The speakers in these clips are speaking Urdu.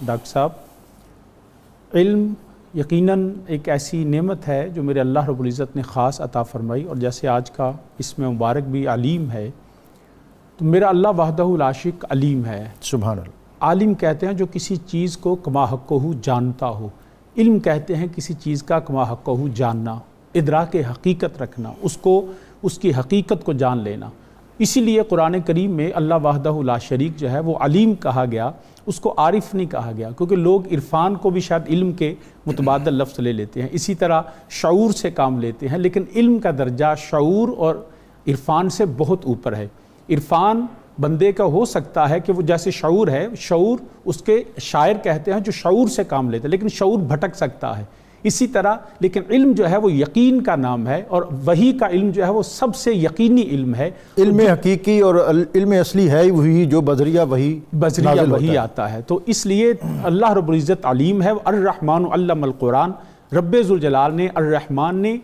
ڈاکٹر صاحب. علم یقیناً ایک ایسی نعمت ہے جو میرے اللہ رب العزت نے خاص عطا فرمائی, اور جیسے آج کا اس میں مبارک بھی علیم ہے, تو میرا اللہ وحدہ لا شریک علیم ہے. سبحان اللہ. عالم کہتے ہیں جو کسی چیز کو کما حقہ جانتا ہو. علم کہتے ہیں کسی چیز کا کما حقہ جاننا, ادراک حقیقت رکھنا, اس کی حقیقت کو جان لینا. اسی لیے قرآن کریم میں اللہ وحدہ لا شریک جو ہے وہ علیم کہا گیا, اس کو عارف نہیں کہا گیا, کیونکہ لوگ عرفان کو بھی شاید علم کے متبادل لفظ لے لیتے ہیں. اسی طرح شعور سے کام لیتے ہیں, لیکن علم کا درجہ شعور اور عرفان سے بہت اوپر ہے. عرفان بندے کا ہو سکتا ہے کہ وہ جیسے شعور ہے, شعور اس کے شاعر کہتے ہیں جو شعور سے کام لیتے ہیں, لیکن شعور بھٹک سکتا ہے. اسی طرح لیکن علم جو ہے وہ یقین کا نام ہے, اور وحی کا علم جو ہے وہ سب سے یقینی علم ہے. علم حقیقی اور علم اصلی ہے وہی جو بذریعہ وحی آتا ہے. تو اس لیے اللہ رب العزت علیم ہے. الرحمن علم القرآن, رب ذوالجلال نے الرحمن نے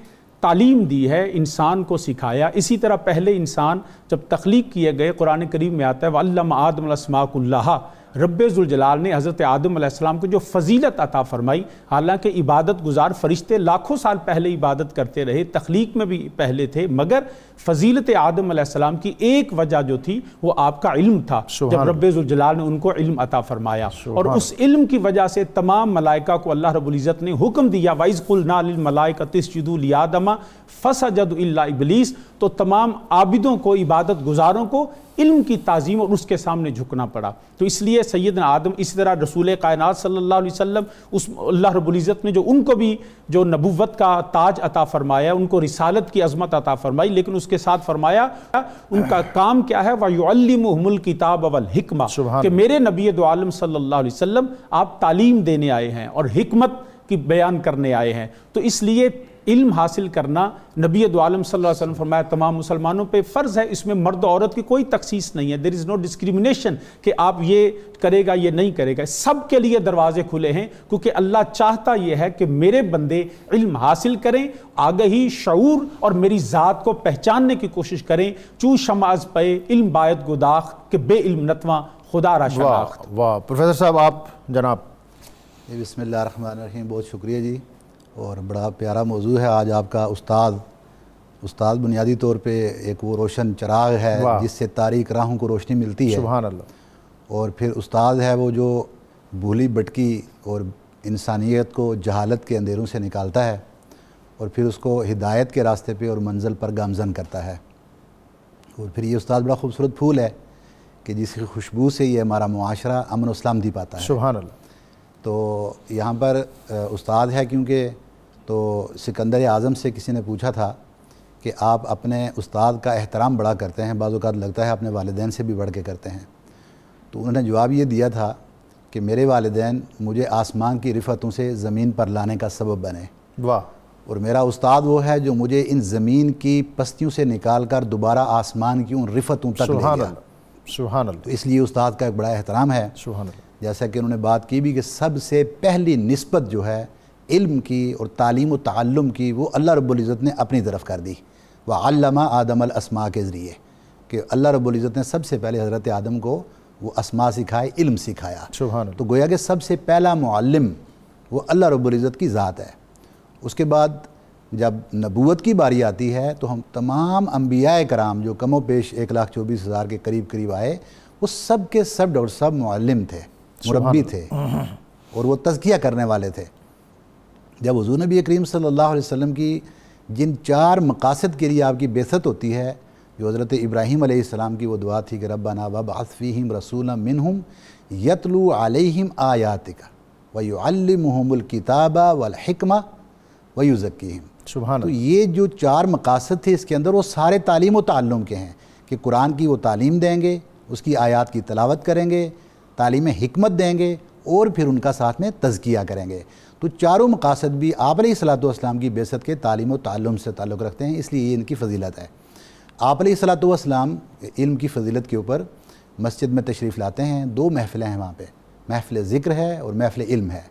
تعلیم دی ہے, انسان کو سکھایا. اسی طرح پہلے انسان جب تخلیق کیے گئے, قرآن کریم میں آتا ہے وَعَلَّمَ آدَمَ الْأَسْمَاءَ كُلَّهَا, رب ذوالجلال نے حضرت آدم علیہ السلام کو جو فضیلت عطا فرمائی. حالانکہ عبادت گزار فرشتے لاکھوں سال پہلے عبادت کرتے رہے, تخلیق میں بھی پہلے تھے, مگر فضیلت آدم علیہ السلام کی ایک وجہ جو تھی وہ آپ کا علم تھا. جب رب ذوالجلال نے ان کو علم عطا فرمایا, اور اس علم کی وجہ سے تمام ملائکہ کو اللہ رب العزت نے حکم دیا وَإِذْ قُلْنَا لِلْمَلَائِكَةِ اسْجُدُوا لِآدَمَ فَسَجَدُوا إِلَّا إِبْلِيسَ. تو تمام عابدوں کو, عبادت گزاروں کو علم کی تعظیم اور اس کے سامنے جھکنا پڑا. تو اس لیے سیدنا آدم, اسی طرح رسول کائنات صلی اللہ علیہ وسلم, اس اللہ رب العزت نے جو ان کو بھی جو نبوت کا تاج عطا فرمایا, ان کو رسالت کی عظمت عطا فرمائی, لیکن اس کے ساتھ فرمایا ان کا کام کیا ہے, وَيُعَلِّمُهُمُ الْكِتَابَ وَالْحِكْمَةَ, کہ میرے نبی دو عالم صلی اللہ علیہ وسلم آپ تعلیم دینے آئے ہیں اور حکمت کی بیان کرنے آئے ہیں. تو اس لیے علم حاصل کرنا نبی دو عالم صلی اللہ علیہ وسلم فرمایا تمام مسلمانوں پہ فرض ہے. اس میں مرد و عورت کی کوئی تخصیص نہیں ہے. there is no discrimination کہ آپ یہ کرے گا یہ نہیں کرے گا, سب کے لیے دروازے کھلے ہیں, کیونکہ اللہ چاہتا یہ ہے کہ میرے بندے علم حاصل کریں, آگہی, شعور اور میری ذات کو پہچاننے کی کوشش کریں. چوں شمع از پے علم باید گداخت, کہ بے علم نتواں خدا را شناخت. واہ پروفیسر صاحب, آپ جناب. بسم اللہ الرحمن الرحیم. بہت شکریہ جی, اور بڑا پیارا موضوع ہے آج آپ کا. استاد بنیادی طور پہ ایک وہ روشن چراغ ہے جس سے تاریک راہوں کو روشنی ملتی ہے. سبحان اللہ. اور پھر استاد ہے وہ جو بھولی بٹکی اور انسانیت کو جہالت کے اندھیروں سے نکالتا ہے, اور پھر اس کو ہدایت کے راستے پہ اور منزل پر گامزن کرتا ہے. اور پھر یہ استاد بڑا خوبصورت پھول ہے کہ جس کی خوشبو سے یہ ہمارا معاشرہ امن و سلامتی پاتا ہے. سبحان اللہ. تو یہاں پر استاد ہے کیونکہ تو سکندر اعظم سے کسی نے پوچھا تھا کہ آپ اپنے استاد کا احترام بڑا کرتے ہیں, بعض اوقات لگتا ہے اپنے والدین سے بھی بڑھ کے کرتے ہیں. تو انہوں نے جواب یہ دیا تھا کہ میرے والدین مجھے آسمان کی رفتوں سے زمین پر لانے کا سبب بنے. واہ. اور میرا استاد وہ ہے جو مجھے ان زمین کی پستیوں سے نکال کر دوبارہ آسمان کی ان رفتوں تک لے گیا. سبحان اللہ. تو اس لیے استاد کا ایک بڑا احترام ہے. سبحان اللہ. جیسا کہ انہوں نے بات کی بھی کہ سب سے پہلی نسبت جو ہے علم کی اور تعلیم و تعلم کی وہ اللہ رب العزت نے اپنی طرف کر دی. وَعَلَّمَ آدَمَ الْأَسْمَاءَ کے ذریعے, کہ اللہ رب العزت نے سب سے پہلے حضرت آدم کو وہ اسماء سکھائے, علم سکھایا. سبحان اللہ. تو گویا کہ سب سے پہلا معلم وہ اللہ رب العزت کی ذات ہے. اس کے بعد جب نبوت کی باری آتی ہے تو ہم تمام انبیاء کرام جو کم و بیش 1,24,000 کے قریب آئے, وہ سب کے سب ڈاکٹر صاحب معلم تھے, مربی تھے, اور وہ تزکیہ کرنے والے تھے. جب حضور نبی کریم صلی اللہ علیہ وسلم کی جن 4 مقاصد کے لیے آپ کی بعثت ہوتی ہے, جو حضرت ابراہیم علیہ السلام کی وہ دعا تھی کہ ربنا وابعث فیہم رسولا منہم یتلو علیہم آیاتک ویعلمہم الکتاب والحکمہ ویزکیہم. سبحان تو یہ جو 4 مقاصد تھے اس کے اندر وہ سارے تعلیم و تعلم کے ہیں کہ قرآن کی وہ تعلیم دیں گے, اس کی آیات کی تلاوت کریں گے, تعلیم حکمت دیں گے, اور پھر ان کا ساتھ میں تزکیہ کریں گے. تو چاروں مقاصد بھی آپ علیہ الصلوۃ والسلام کی بعثت کے تعلیم و تعلم سے تعلق رکھتے ہیں, اس لیے یہ ان کی فضیلت ہے. آپ علیہ الصلوۃ والسلام علم کی فضیلت کے اوپر مسجد میں تشریف لاتے ہیں. 2 محفلیں ہیں وہاں پہ, محفل ذکر ہے اور محفل علم ہے.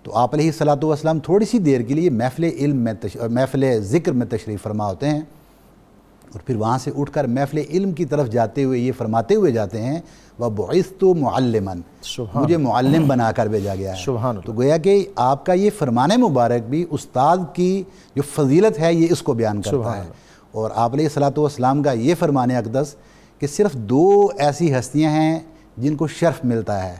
تو آپ علیہ الصلوۃ والسلام تھوڑی سی دیر کے لیے محفل ذکر میں تشریف فرما ہوتے ہیں, اور پھر وہاں سے اٹھ کر محفل علم کی طرف جاتے ہوئے یہ فرماتے ہوئے جاتے ہیں وَبُعِثْتُ مُعَلِّمًا، مجھے معلم بنا کر بھیجا گیا ہے۔ تو گویا کہ آپ کا یہ فرمان مبارک بھی استاد کی جو فضیلت ہے یہ اس کو بیان کرتا ہے۔ اور آپ علیہ الصلوۃ والسلام کا یہ فرمان اقدس کہ صرف 2 ایسی ہستیاں ہیں جن کو شرف ملتا ہے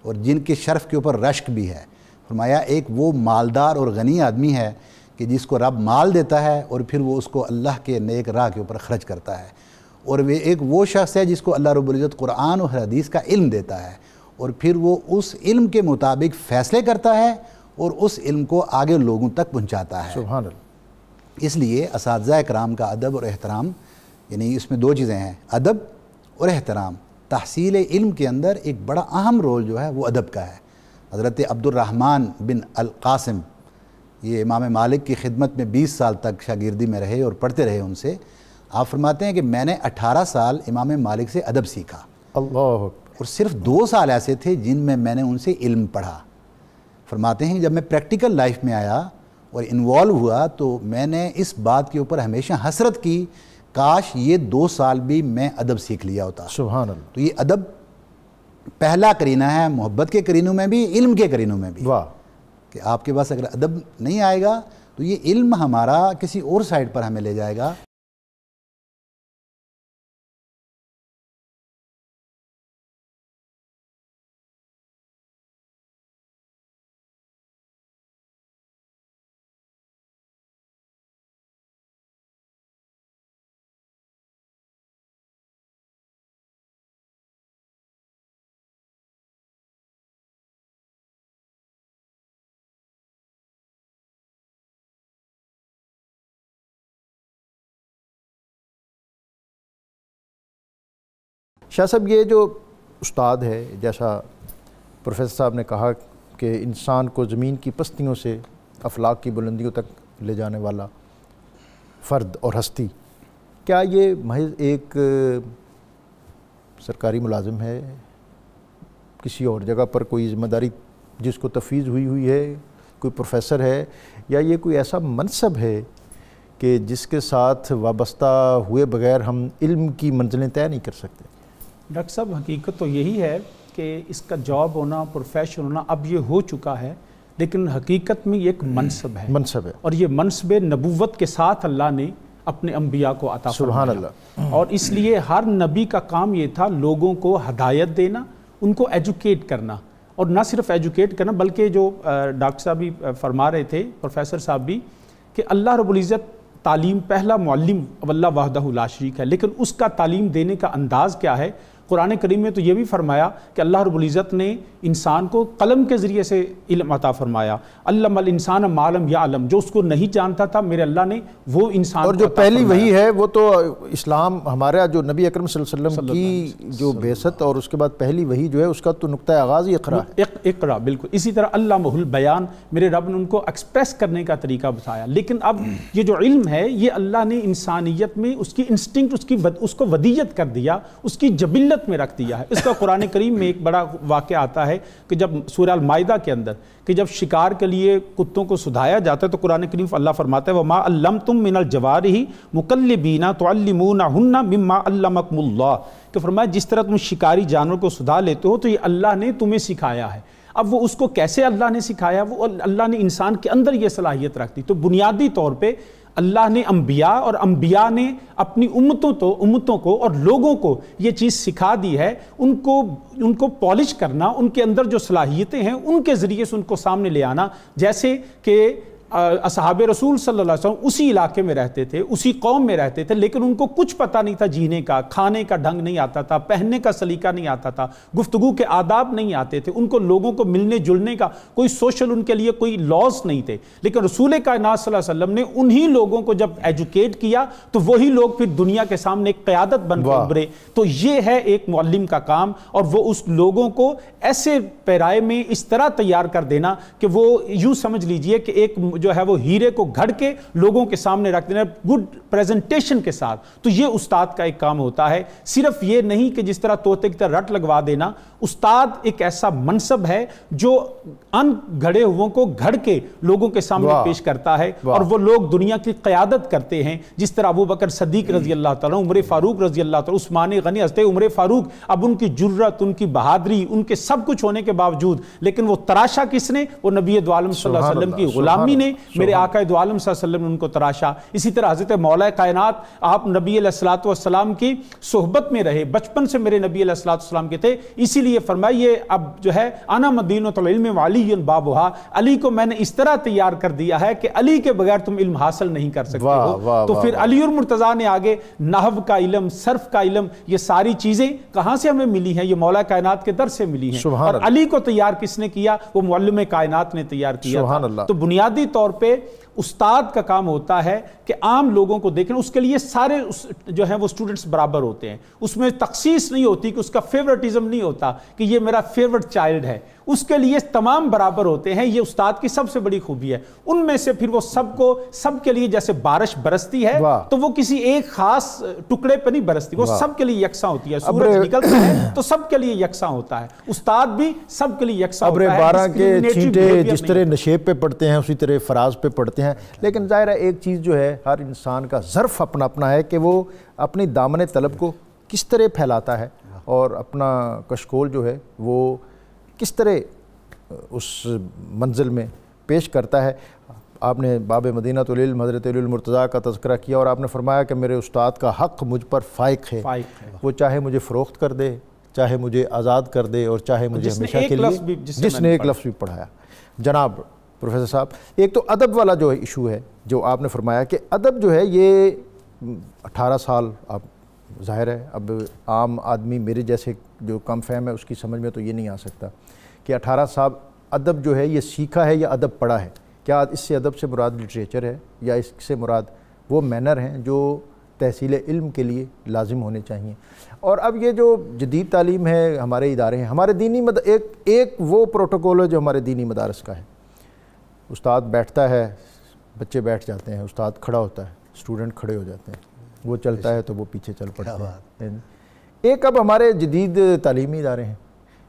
اور جن کے شرف کے اوپر رشک بھی ہے۔ فرمایا ایک وہ مالدار اور غنی آدمی ہے کہ جس کو رب مال دیتا ہے اور پھر وہ اس کو اللہ کے نیک راہ کے اوپر خرچ کرتا ہے، اور ایک وہ شخص ہے جس کو اللہ رب العزت قرآن اور حدیث کا علم دیتا ہے اور پھر وہ اس علم کے مطابق فیصلے کرتا ہے اور اس علم کو آگے لوگوں تک پہنچاتا ہے۔ سبحان اللہ۔ اس لیے اساتذہ کرام کا ادب اور احترام، یعنی اس میں 2 چیزیں ہیں، ادب اور احترام۔ تحصیل علم کے اندر ایک بڑا اہم رول جو ہے وہ ادب کا ہے۔ حضرت عبد الرحمن بن القاسم یہ امام مالک کی خدمت میں 20 سال تک شاگردی میں رہے اور پڑھتے رہے ان سے۔ آپ فرماتے ہیں کہ میں نے 18 سال امام مالک سے ادب سیکھا، اللہ، اور صرف 2 سال ایسے تھے جن میں نے ان سے علم پڑھا۔ فرماتے ہیں جب میں پریکٹیکل لائف میں آیا اور انوالو ہوا تو میں نے اس بات کے اوپر ہمیشہ حسرت کی کاش یہ 2 سال بھی میں ادب سیکھ لیا ہوتا۔ سبحان اللہ۔ تو یہ ادب پہلا کرینہ ہے محبت کے کرینوں میں بھی، علم کے کرینوں میں بھی، واہ، کہ آپ کے پاس اگر ادب نہیں آئے گا تو یہ علم ہمارا کسی اور سائڈ پر ہمیں لے جائے گا۔ شاہ صاحب، یہ جو استاد ہے، جیسا پروفیسر صاحب نے کہا کہ انسان کو زمین کی پستیوں سے افلاک کی بلندیوں تک لے جانے والا فرد اور ہستی، کیا یہ محض ایک سرکاری ملازم ہے، کسی اور جگہ پر کوئی ذمہ داری جس کو تفویض ہوئی ہے، کوئی پروفیسر ہے، یا یہ کوئی ایسا منصب ہے کہ جس کے ساتھ وابستہ ہوئے بغیر ہم علم کی منزلیں طے نہیں کر سکتے؟ ڈاکٹر صاحب، حقیقت تو یہی ہے کہ اس کا جاب ہونا، پروفیشن ہونا اب یہ ہو چکا ہے، لیکن حقیقت میں یہ ایک منصب ہے، اور یہ منصب نبوت کے ساتھ اللہ نے اپنے انبیاء کو عطا فرمایا۔ سبحان اللہ۔ اور اس لیے ہر نبی کا کام یہ تھا لوگوں کو ہدایت دینا، ان کو ایجوکیٹ کرنا، اور نہ صرف ایجوکیٹ کرنا بلکہ جو ڈاکٹر صاحب بھی فرما رہے تھے، پروفیسر صاحب بھی، کہ اللہ رب العزت تعلیم، پہلا معلم اللہ وحدہ لا شریک ہے، لیکن اس کا تعلیم دینے کا انداز کیا ہے؟ قرآن کریم میں تو یہ بھی فرمایا کہ اللہ رب العزت نے انسان کو قلم کے ذریعے سے علم عطا فرمایا، علم الانسان ما لم یعلم، جو اس کو نہیں جانتا تھا میرے اللہ نے وہ انسان، اور جو پہلی وحی ہے وہ تو اسلام، ہمارا جو نبی اکرم صلی اللہ علیہ وسلم کی جو بعثت اور اس کے بعد پہلی وحی جو ہے اس کا تو نقطہ آغاز ہی اقرا ہے۔ اقرا، بالکل اسی طرح علمہ البیان، میرے رب نے ان کو ایکسپریس کرنے کا طریقہ بتایا۔ لیکن اب یہ جو علم ہے یہ اللہ نے انسانیت میں اس کی انسٹنکٹ، اس کو ودیت کر دیا، اس کی جبلت میں رکھ دیا ہے۔ اس کا قرآن کریم میں ایک بڑا واقعہ آتا ہے کہ جب سورہ المائدہ کے اندر کہ جب شکار کے لیے کتوں کو سدھایا جاتا ہے تو قرآن کریم اللہ فرماتا ہے وَمَا عَلَّمْتُم مِّنَ الْجَوَارِحِ مُقَلِّبِينَ تُعَلِّمُونَهُنَّ مِمَّا عَلَّمَكُمُ اللَّهُ، کہ فرمایا جس طرح تم شکاری جانور کو سدھا لیتے ہو تو یہ اللہ نے تمہیں سکھایا ہے۔ اب وہ اس کو کیسے اللہ نے سکھایا؟ وہ اللہ نے انسان کے اندر یہ صلاحیت رکھ دی۔ تو بنیادی طور پہ اللہ نے انبیاء اور انبیاء نے اپنی امتوں کو اور لوگوں کو یہ چیز سکھا دی ہے، ان کو پالش کرنا، ان کے اندر جو صلاحیتیں ہیں ان کے ذریعے سے ان کو سامنے لے آنا۔ جیسے کہ اصحاب رسول صلی اللہ علیہ وسلم اسی علاقے میں رہتے تھے، اسی قوم میں رہتے تھے، لیکن ان کو کچھ پتہ نہیں تھا جینے کا، کھانے کا ڈھنگ نہیں آتا تھا، پہننے کا سلیقہ نہیں آتا تھا، گفتگو کے آداب نہیں آتے تھے، ان کو لوگوں کو ملنے جلنے کا کوئی سوشل ان کے لیے کوئی لاز نہیں تھے، لیکن رسول کائنات صلی اللہ علیہ وسلم نے انہی لوگوں کو جب ایجوکیٹ کیا تو وہی لوگ پھر دنیا کے سامنے ایک قیادت بن کے ابھرے۔ تو یہ ہے ایک معلم کا کام، اور وہ اس لوگوں کو ایسے پیرائے میں اس طرح تیار کر دینا کہ وہ یوں سمجھ لیجئے کہ ایک جو ہے وہ ہیرے کو گھڑ کے لوگوں کے سامنے رکھ دینا گڈ پریزنٹیشن کے ساتھ. تو یہ استاد کا ایک کام ہوتا ہے. صرف یہ نہیں کہ جس طرح طوطے کی طرح رٹ لگوا دینا. استاد ایک ایسا منصب ہے جو ان گھڑے ہوئوں کو گھڑ کے لوگوں کے سامنے پیش کرتا ہے, اور وہ لوگ دنیا کی قیادت کرتے ہیں. جس طرح ابو بکر صدیق رضی اللہ تعالیٰ, عمر فاروق رضی اللہ تعالیٰ, عثمان غنی, حضرت عمر فاروق, اب ان کی جرت, ان کی بہادری, ان کے سب کچھ ہونے کے باوجود لیکن وہ تراشا کس نے؟ وہ نبی دو عالم صلی اللہ علیہ وسلم کی غلامی نے, میرے آقا دو عالم صلی اللہ علیہ وسلم نے ان کو تراشا. اسی طرح حضرت مولا کائنات آپ نبی علیہ الصلوۃ والسلام کی صحبت میں رہے, بچپن سے میرے نبی علیہ الصلوۃ والسلام کے تھے, اسی لیے فرمایا یہ اب جو ہے انا مدینۃ العلم وعلی بابھا, علی کو میں نے اس طرح تیار کر دیا ہے کہ علی کے بغیر تم علم حاصل نہیں کر سکتے ہو. تو پھر علی اور مرتضیٰ نے آگے نحو کا علم, صرف کا علم, یہ ساری چیزیں کہاں سے ہمیں ملی ہیں؟ یہ مولا کائنات کے در سے ملی ہیں. اور علی کو تیار کس نے کیا؟ وہ معلم کائنات نے تیار کیا تھا. تو بنیادی طور پہ استاد کا کام ہوتا ہے کہ عام لوگوں کو دیکھیں. اس کے لیے سارے جو ہیں وہ اسٹوڈنٹس برابر ہوتے ہیں. اس میں تخصیص نہیں ہوتی کہ اس کا فیورٹزم نہیں ہوتا کہ یہ میرا فیورٹ چائلڈ ہے. اس کے لیے تمام برابر ہوتے ہیں. یہ استاد کی سب سے بڑی خوبی ہے. ان میں سے پھر وہ سب کے لیے جیسے بارش برستی ہے تو وہ کسی ایک خاص ٹکڑے پہ نہیں برستی, وہ سب کے لیے یکساں ہوتی ہے. سورج نکلتا ہے تو سب کے لیے یکساں ہوتا ہے. استاد بھی سب کے لیے یکساں ہوتا ہے. بارہ کے چینٹے جس طرح نشیب پہ پڑھتے ہیں اسی طرح فراز پہ پڑھتے ہیں. لیکن ظاہر ہے ایک چیز جو ہے ہر انسان کا ظرف اپنا اپنا ہے کہ وہ اپنی دامن طلب کو کس طرح پھیلاتا ہے اور اپنا کشکول جو ہے وہ کس طرح اس منزل میں پیش کرتا ہے. آپ نے باب مدینۃ العلم حضرت علی المرتضیٰ کا تذکرہ کیا اور آپ نے فرمایا کہ میرے استاد کا حق مجھ پر فائق ہے. وہ چاہے مجھے فروخت کر دے, چاہے مجھے آزاد کر دے, اور چاہے مجھے ہمیشہ کے لیے, جس نے ایک لفظ بھی پڑھایا. جناب پروفیسر صاحب, ایک تو ادب والا جو ایشو ہے جو آپ نے فرمایا کہ ادب جو ہے یہ 18 سال, آپ ظاہر ہے اب عام آدمی میرے جیسے جو کم فہم ہے اس کی سمجھ میں تو یہ نہیں آ سکتا کہ 18 سال ادب جو ہے یہ سیکھا ہے یا ادب پڑھا ہے. کیا اس سے ادب سے مراد لٹریچر ہے یا اس سے مراد وہ مینر ہیں جو تحصیل علم کے لیے لازم ہونے چاہیے؟ اور اب یہ جو جدید تعلیم ہے, ہمارے ادارے ہیں, ہمارے دینی ایک وہ پروٹوکول ہے جو ہمارے دینی مدارس کا ہے. استاد بیٹھتا ہے, بچے بیٹھ جاتے ہیں, استاد کھڑا ہوتا ہے, اسٹوڈنٹ کھڑے ہو جاتے ہیں, وہ چلتا ہے تو وہ پیچھے چل پڑتے ہیں. ایک اب ہمارے جدید تعلیمی ادارے ہیں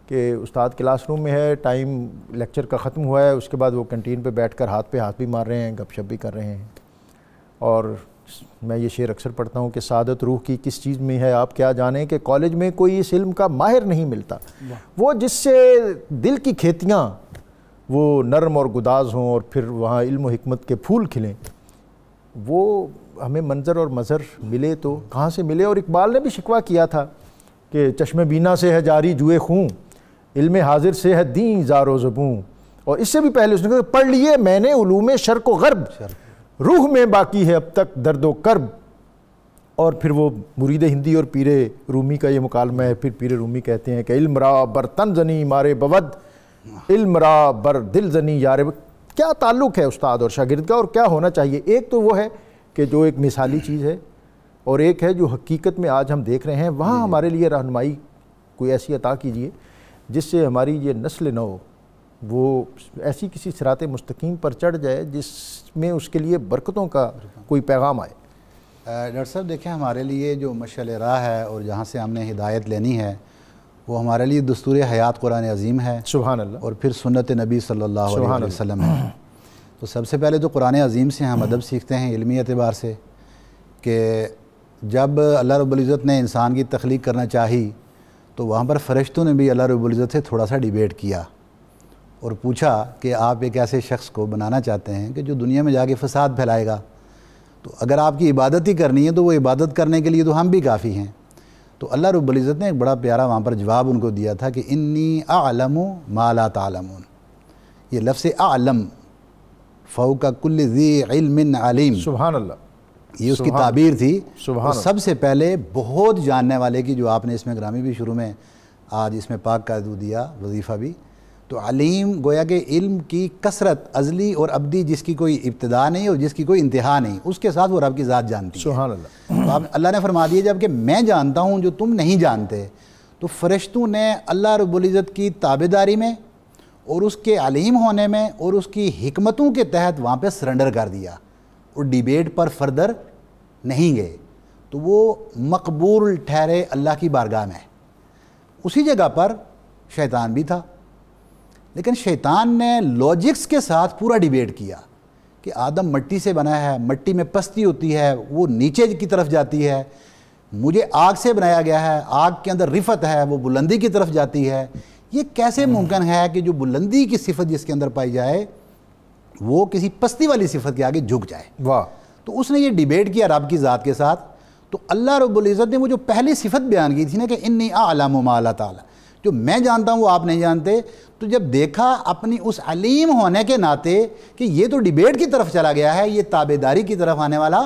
کہ استاد کلاس روم میں ہے, ٹائم لیکچر کا ختم ہوا ہے, اس کے بعد وہ کنٹین پہ بیٹھ کر ہاتھ پہ ہاتھ بھی مار رہے ہیں, گپ شپ بھی کر رہے ہیں. اور میں یہ شعر اکثر پڑھتا ہوں کہ سعادت روح کی کس چیز میں ہے آپ کیا جانیں, کہ کالج میں کوئی اس علم کا ماہر نہیں ملتا, وہ جس سے دل کی کھیتیاں وہ نرم اور گداز ہوں اور پھر وہاں علم و حکمت کے پھول کھلیں. وہ ہمیں منظر اور مظہر ملے تو کہاں سے ملے؟ اور اقبال نے بھی شکوہ کیا تھا کہ چشم بینا سے ہے جاری جوئے خون, علم حاضر سے ہے دین زار و زبوں. اور اس سے بھی پہلے اس نے کہا پڑھ لیے میں نے علوم شرق و غرب, روح میں باقی ہے اب تک درد و کرب. اور پھر وہ مرید ہندی اور پیر رومی کا یہ مکالمہ ہے. پھر پیر رومی کہتے ہیں کہ علم را بر تن زنی مارے بود, علم را بر دل زنی یار. کیا تعلق ہے استاد اور شاگرد کا اور کیا ہونا چاہیے؟ ایک تو وہ ہے کہ جو ایک مثالی چیز ہے, اور ایک ہے جو حقیقت میں آج ہم دیکھ رہے ہیں. وہاں ہمارے لیے رہنمائی کوئی ایسی عطا کیجیے جس سے ہماری یہ نسل نو وہ ایسی کسی صراط مستقیم پر چڑھ جائے جس میں اس کے لیے برکتوں کا کوئی پیغام آئے. ڈاکٹر صاحب دیکھیں, ہمارے لیے جو مشعل راہ ہے اور جہاں سے ہم نے ہدایت لینی ہے وہ ہمارے لیے دستور حیات قرآن عظیم ہے, سبحان اللہ, اور پھر سنت نبی صلی اللہ علیہ وسلم ہے. تو سب سے پہلے تو قرآن عظیم سے ہم ادب سیکھتے ہیں علمی اعتبار سے, کہ جب اللہ رب العزت نے انسان کی تخلیق کرنا چاہی تو وہاں پر فرشتوں نے بھی اللہ رب العزت سے تھوڑا سا ڈیبیٹ کیا اور پوچھا کہ آپ ایک ایسے شخص کو بنانا چاہتے ہیں کہ جو دنیا میں جا کے فساد پھیلائے گا, تو اگر آپ کی عبادت ہی کرنی ہے تو وہ عبادت کرنے کے لیے تو ہم بھی کافی ہیں. تو اللہ رب العزت نے ایک بڑا پیارا وہاں پر جواب ان کو دیا تھا کہ انی اعلم ما لا تعلمون. یہ لفظ اعلم فوق کل ذی علم علیم, سبحان اللہ, یہ اس کی تعبیر تھی. اور سب سے پہلے بہت جاننے والے کی, جو آپ نے اس میں گرامی بھی شروع میں آج اس میں پاک کا دیا وظیفہ بھی, تو علیم گویا کہ علم کی کثرت ازلی اور ابدی, جس کی کوئی ابتدا نہیں اور جس کی کوئی انتہا نہیں, اس کے ساتھ وہ رب کی ذات جانتی ہے. سبحان اللہ. تو اللہ نے فرما دیا جب کہ میں جانتا ہوں جو تم نہیں جانتے. تو فرشتوں نے اللہ رب العزت کی تابعداری میں اور اس کے علیم ہونے میں اور اس کی حکمتوں کے تحت وہاں پہ سرنڈر کر دیا اور ڈیبیٹ پر فردر نہیں گئے، تو وہ مقبول ٹھہرے اللہ کی بارگاہ میں۔ اسی جگہ پر شیطان بھی تھا، لیکن شیطان نے لاجکس کے ساتھ پورا ڈیبیٹ کیا کہ آدم مٹی سے بنا ہے، مٹی میں پستی ہوتی ہے، وہ نیچے کی طرف جاتی ہے، مجھے آگ سے بنایا گیا ہے، آگ کے اندر رفت ہے، وہ بلندی کی طرف جاتی ہے، یہ کیسے ممکن ہے کہ جو بلندی کی صفت جس کے اندر پائی جائے وہ کسی پستی والی صفت کے آگے جھک جائے؟ واہ۔ تو اس نے یہ ڈیبیٹ کیا رب کی ذات کے ساتھ، تو اللہ رب العزت نے وہ جو پہلی صفت بیان کی تھی نا کہ انی اعلم ما لا تعالی، جو میں جانتا ہوں وہ آپ نہیں جانتے، تو جب دیکھا اپنی اس علیم ہونے کے ناطے کہ یہ تو ڈیبیٹ کی طرف چلا گیا ہے، یہ تابعداری کی طرف آنے والا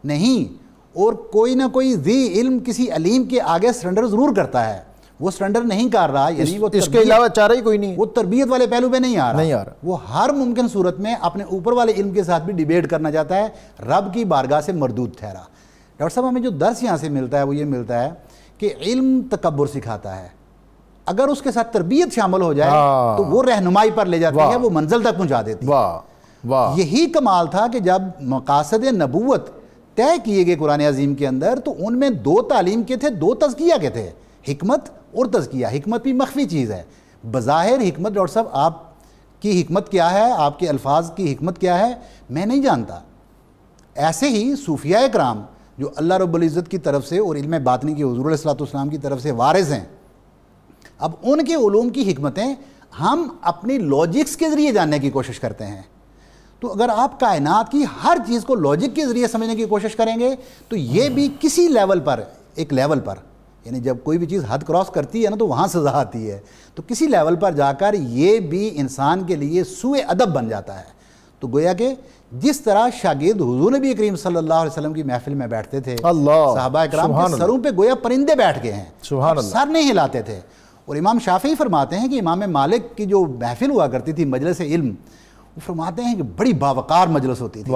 نہیں، اور کوئی نہ کوئی ذی علم کسی علیم کے آگے سرنڈر ضرور کرتا ہے، وہ سرنڈر نہیں کر رہا، یعنی وہ اس کے علاوہ چارہ ہی کوئی نہیں، وہ تربیت والے پہلو پہ نہیں آ رہا، رہا، وہ ہر ممکن صورت میں اپنے اوپر والے علم کے ساتھ بھی ڈیبیٹ کرنا چاہتا ہے، رب کی بارگاہ سے مردود ٹھہرا۔ ڈاکٹر صاحب ہمیں جو درس یہاں سے ملتا ہے وہ یہ ملتا ہے کہ علم تکبر سکھاتا ہے، اگر اس کے ساتھ تربیت شامل ہو جائے تو وہ رہنمائی پر لے جاتی ہے، وہ منزل تک پہنچا دیتی ہے۔ یہی کمال تھا کہ جب مقاصد نبوت طے کیے گئے قرآن عظیم کے اندر، تو ان میں دو تعلیم کے تھے، دو تزکیہ کے تھے، حکمت اور تزکیہ۔ حکمت بھی مخفی چیز ہے، بظاہر حکمت ڈاکٹر صاحب آپ کی حکمت کیا ہے، آپ کے الفاظ کی حکمت کیا ہے میں نہیں جانتا۔ ایسے ہی صوفیاء اکرام جو اللہ رب العزت کی طرف سے اور علم باطنی کے حضور علیہ السلام کی طرف سے وارث ہیں، اب ان کے علوم کی حکمتیں ہم اپنی لاجکس کے ذریعے جاننے کی کوشش کرتے ہیں۔ تو اگر آپ کائنات کی ہر چیز کو لاجک کے ذریعے سمجھنے کی کوشش کریں گے تو یہ بھی کسی لیول پر، ایک لیول پر، یعنی جب کوئی بھی چیز حد کراس کرتی ہے نا تو وہاں سزا آتی ہے، تو کسی لیول پر جا کر یہ بھی انسان کے لیے سوء ادب بن جاتا ہے۔ تو گویا کہ جس طرح شاگرد حضور نبی کریم صلی اللہ علیہ وسلم کی محفل میں بیٹھتے تھے، صحابہ اکرام کے سروں پہ گویا پرندے بیٹھ گئے ہیں، سر نہیں ہلاتے تھے۔ اور امام شافعی فرماتے ہیں کہ امام مالک کی جو محفل ہوا کرتی تھی مجلس علم، وہ فرماتے ہیں کہ بڑی باوقار مجلس ہوتی تھی۔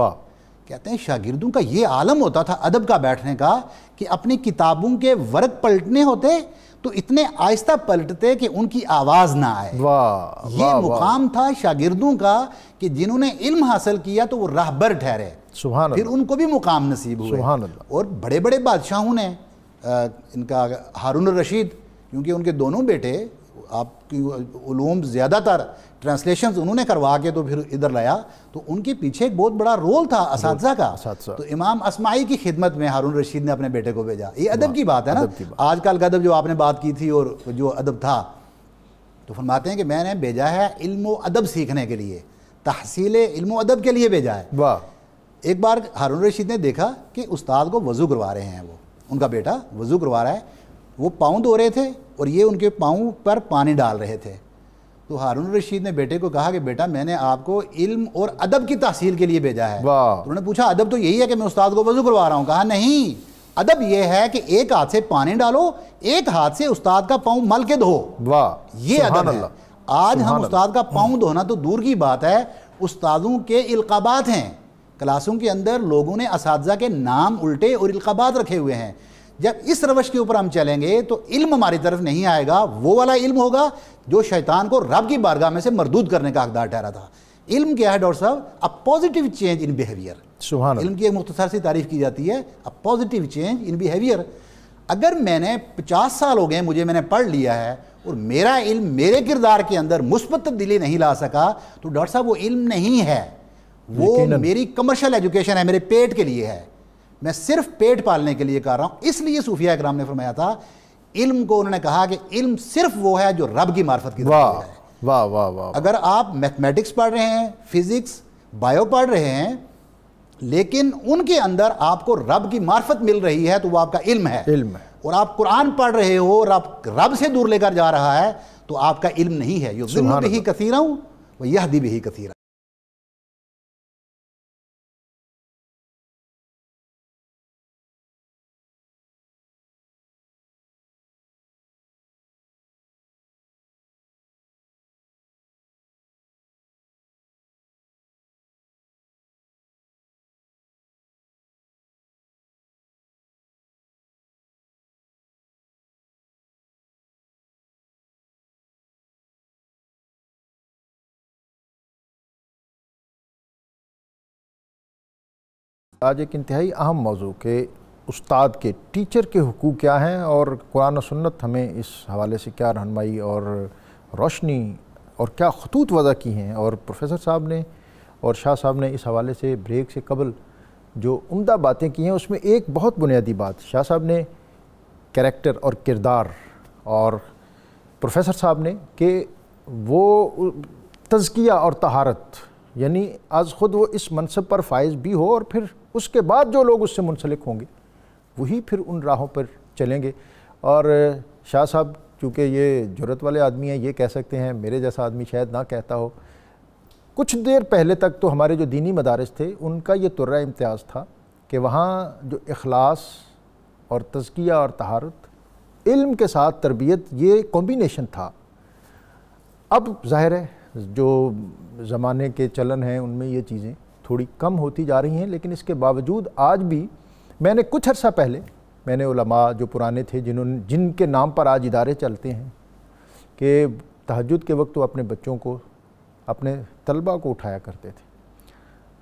کہتے ہیں شاگردوں کا یہ عالم ہوتا تھا ادب کا بیٹھنے کا کہ اپنی کتابوں کے ورق پلٹنے ہوتے تو اتنے آہستہ پلٹتے کہ ان کی آواز نہ آئے۔ یہ مقام تھا شاگردوں کا کہ جنہوں نے علم حاصل کیا تو وہ راہبر ٹھہرے، پھر ان کو بھی مقام نصیب ہوئے۔ اور بڑے بڑے بادشاہوں نے، ان کا ہارون الرشید، کیونکہ ان کے دونوں بیٹے، آپ کی علوم زیادہ تر ٹرانسلیشنز انہوں نے کروا کے تو پھر ادھر لایا، تو ان کے پیچھے ایک بہت بڑا رول تھا اساتذہ کا۔ تو امام اسماعی کی خدمت میں ہارون رشید نے اپنے بیٹے کو بھیجا۔ یہ ادب کی بات ہے نا، آج کل کا ادب جو آپ نے بات کی تھی اور جو ادب تھا، تو فرماتے ہیں کہ میں نے بھیجا ہے علم و ادب سیکھنے کے لیے، تحصیل علم و ادب کے لیے بھیجا ہے۔ ایک بار ہارون رشید نے دیکھا کہ استاد کو وضو کروا رہے ہیں، وہ ان کا بیٹا وضو کروا رہا ہے، وہ پاؤں دھو رہے تھے اور یہ ان کے پاؤں پر پانی ڈال رہے تھے۔ تو ہارون رشید نے بیٹے کو کہا کہ بیٹا میں نے آپ کو علم اور ادب کی تحصیل کے لیے بھیجا ہے۔ تو انہوں نے پوچھا ادب تو یہی ہے کہ میں استاد کو وضو کروا رہا ہوں؟ کہا نہیں، ادب یہ ہے کہ ایک ہاتھ سے پانی ڈالو، ایک ہاتھ سے استاد کا پاؤں مل کے دھو، یہ ادب ہے۔ آج ہم استاد کا پاؤں دھونا تو دور کی بات ہے، استادوں کے القابات ہیں، کلاسوں کے اندر لوگوں نے اساتذہ کے نام الٹے اور القابات رکھے ہوئے ہیں۔ جب اس روش کے اوپر ہم چلیں گے تو علم ہماری طرف نہیں آئے گا، وہ والا علم ہوگا جو شیطان کو رب کی بارگاہ میں سے مردود کرنے کا حقدار ٹھہرا تھا۔ علم کیا ہے ڈاکٹر صاحب؟ ا پازیٹیو چینج ان بیہیویئر۔ علم کی ایک مختصر سی تعریف کی جاتی ہے، ا پازیٹیو چینج ان بیہیویئر۔ اگر میں نے 50 سال ہو گئے مجھے، میں نے پڑھ لیا ہے اور میرا علم میرے کردار کے اندر مثبت تبدیلی نہیں لا سکا تو ڈاکٹر صاحب وہ علم نہیں ہے، وہ میری کمرشل ایجوکیشن ہے، میرے پیٹ کے لیے ہے، میں صرف پیٹ پالنے کے لیے کر رہا ہوں۔ اس لیے صوفیاء اکرام نے فرمایا تھا علم کو، انہوں نے کہا کہ علم صرف وہ ہے جو رب کی معرفت کی طرف ہے۔ واہ واہ واہ۔ اگر آپ میتھمیٹکس پڑھ رہے ہیں، فزکس، بایو پڑھ رہے ہیں، لیکن ان کے اندر آپ کو رب کی معرفت مل رہی ہے تو وہ آپ کا علم ہے۔ اور آپ قرآن پڑھ رہے ہو اور آپ رب سے دور لے کر جا رہا ہے تو آپ کا علم نہیں ہے۔ یضل بہ کثیرا ویہدی بہ کثیرا۔ آج ایک انتہائی اہم موضوع کہ استاد کے، ٹیچر کے حقوق کیا ہیں اور قرآن و سنت ہمیں اس حوالے سے کیا رہنمائی اور روشنی اور کیا خطوط وضع کی ہیں، اور پروفیسر صاحب نے اور شاہ صاحب نے اس حوالے سے بریک سے قبل جو عمدہ باتیں کی ہیں اس میں ایک بہت بنیادی بات شاہ صاحب نے کریکٹر اور کردار، اور پروفیسر صاحب نے کہ وہ تزکیہ اور طہارت، یعنی از خود وہ اس منصب پر فائز بھی ہو اور پھر اس کے بعد جو لوگ اس سے منسلک ہوں گے وہی پھر ان راہوں پر چلیں گے۔ اور شاہ صاحب چونکہ یہ جرأت والے آدمی ہیں، یہ کہہ سکتے ہیں، میرے جیسا آدمی شاید نہ کہتا ہو، کچھ دیر پہلے تک تو ہمارے جو دینی مدارس تھے ان کا یہ طرہ امتیاز تھا کہ وہاں جو اخلاص اور تزکیہ اور طہارت، علم کے ساتھ تربیت، یہ کمبینیشن تھا۔ اب ظاہر ہے جو زمانے کے چلن ہیں ان میں یہ چیزیں تھوڑی کم ہوتی جا رہی ہیں، لیکن اس کے باوجود آج بھی میں نے کچھ عرصہ پہلے میں نے علماء جو پرانے تھے جن کے نام پر آج ادارے چلتے ہیں کہ تہجد کے وقت وہ اپنے بچوں کو، اپنے طلباء کو اٹھایا کرتے تھے،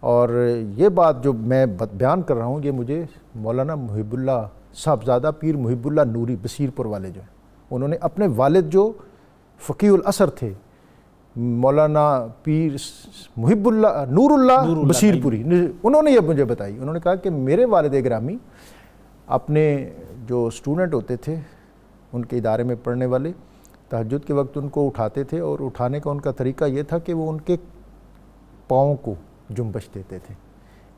اور یہ بات جو میں بیان کر رہا ہوں یہ مجھے مولانا محب اللہ صاحبزادہ پیر محب اللہ نوری بصیر پور والے جو ہیں، انہوں نے اپنے والد جو فقیہ الاثر تھے مولانا پیر محب اللہ نور اللہ بصیر پوری، انہوں نے یہ مجھے بتائی، انہوں نے کہا کہ میرے والد گرامی اپنے جو اسٹوڈنٹ ہوتے تھے ان کے ادارے میں پڑھنے والے، تہجد کے وقت ان کو اٹھاتے تھے، اور اٹھانے کا ان کا طریقہ یہ تھا کہ وہ ان کے پاؤں کو جنبش دیتے تھے۔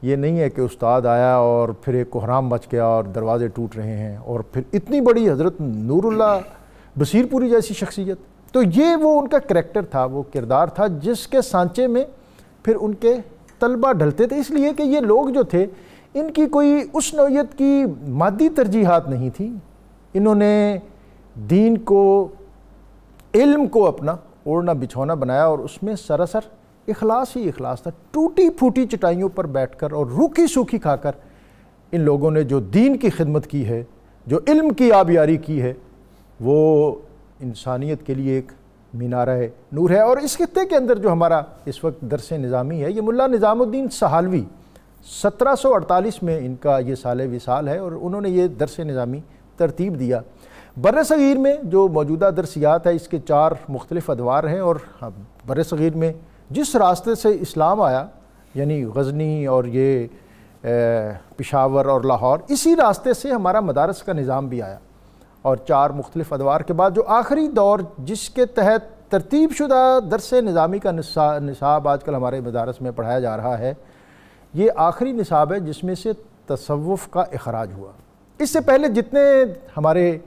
یہ نہیں ہے کہ استاد آیا اور پھر ایک کوہرام مچ گیا اور دروازے ٹوٹ رہے ہیں، اور پھر اتنی بڑی حضرت نور اللہ بصیر پوری جیسی شخصیت، تو یہ وہ ان کا کریکٹر تھا، وہ کردار تھا جس کے سانچے میں پھر ان کے طلبہ ڈھلتے تھے، اس لیے کہ یہ لوگ جو تھے ان کی کوئی اس نوعیت کی مادی ترجیحات نہیں تھیں، انہوں نے دین کو، علم کو اپنا اوڑھنا بچھونا بنایا، اور اس میں سراسر اخلاص ہی اخلاص تھا۔ ٹوٹی پھوٹی چٹائیوں پر بیٹھ کر اور روکھی سوکھی کھا کر ان لوگوں نے جو دین کی خدمت کی ہے، جو علم کی آبیاری کی ہے، وہ انسانیت کے لیے ایک مینارہ نور ہے۔ اور اس خطے کے اندر جو ہمارا اس وقت درس نظامی ہے، یہ ملا نظام الدین سہالوی 1748 میں ان کا یہ سال وصال ہے، اور انہوں نے یہ درس نظامی ترتیب دیا۔ بر صغیر میں جو موجودہ درسیات ہے اس کے 4 مختلف ادوار ہیں، اور بر صغیر میں جس راستے سے اسلام آیا، یعنی غزنی اور یہ پشاور اور لاہور، اسی راستے سے ہمارا مدارس کا نظام بھی آیا، اور 4 مختلف ادوار کے بعد جو آخری دور جس کے تحت ترتیب شدہ درس نظامی کا نصاب آج کل ہمارے مدارس میں پڑھایا جا رہا ہے، یہ آخری نصاب ہے جس میں سے تصوف کا اخراج ہوا۔ اس سے پہلے جتنے ہمارے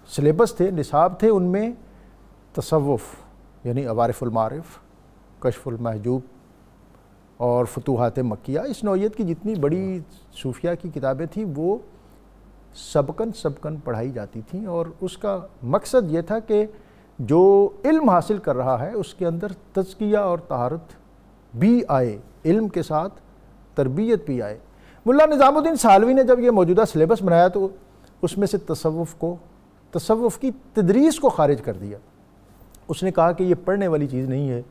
سلیبس تھے، نصاب تھے، ان میں تصوف یعنی عوارف المعارف، کشف المحجوب اور فتوحات مکیہ، اس نوعیت کی جتنی بڑی صوفیہ کی کتابیں تھیں وہ سبکن پڑھائی جاتی تھیں، اور اس کا مقصد یہ تھا کہ جو علم حاصل کر رہا ہے اس کے اندر تزکیہ اور طہارت بھی آئے، علم کے ساتھ تربیت بھی آئے۔ ملا نظام الدین سہالوی نے جب یہ موجودہ سلیبس بنایا تو اس میں سے تصوف کی تدریس کو خارج کر دیا۔ اس نے کہا کہ یہ پڑھنے والی چیز نہیں ہے،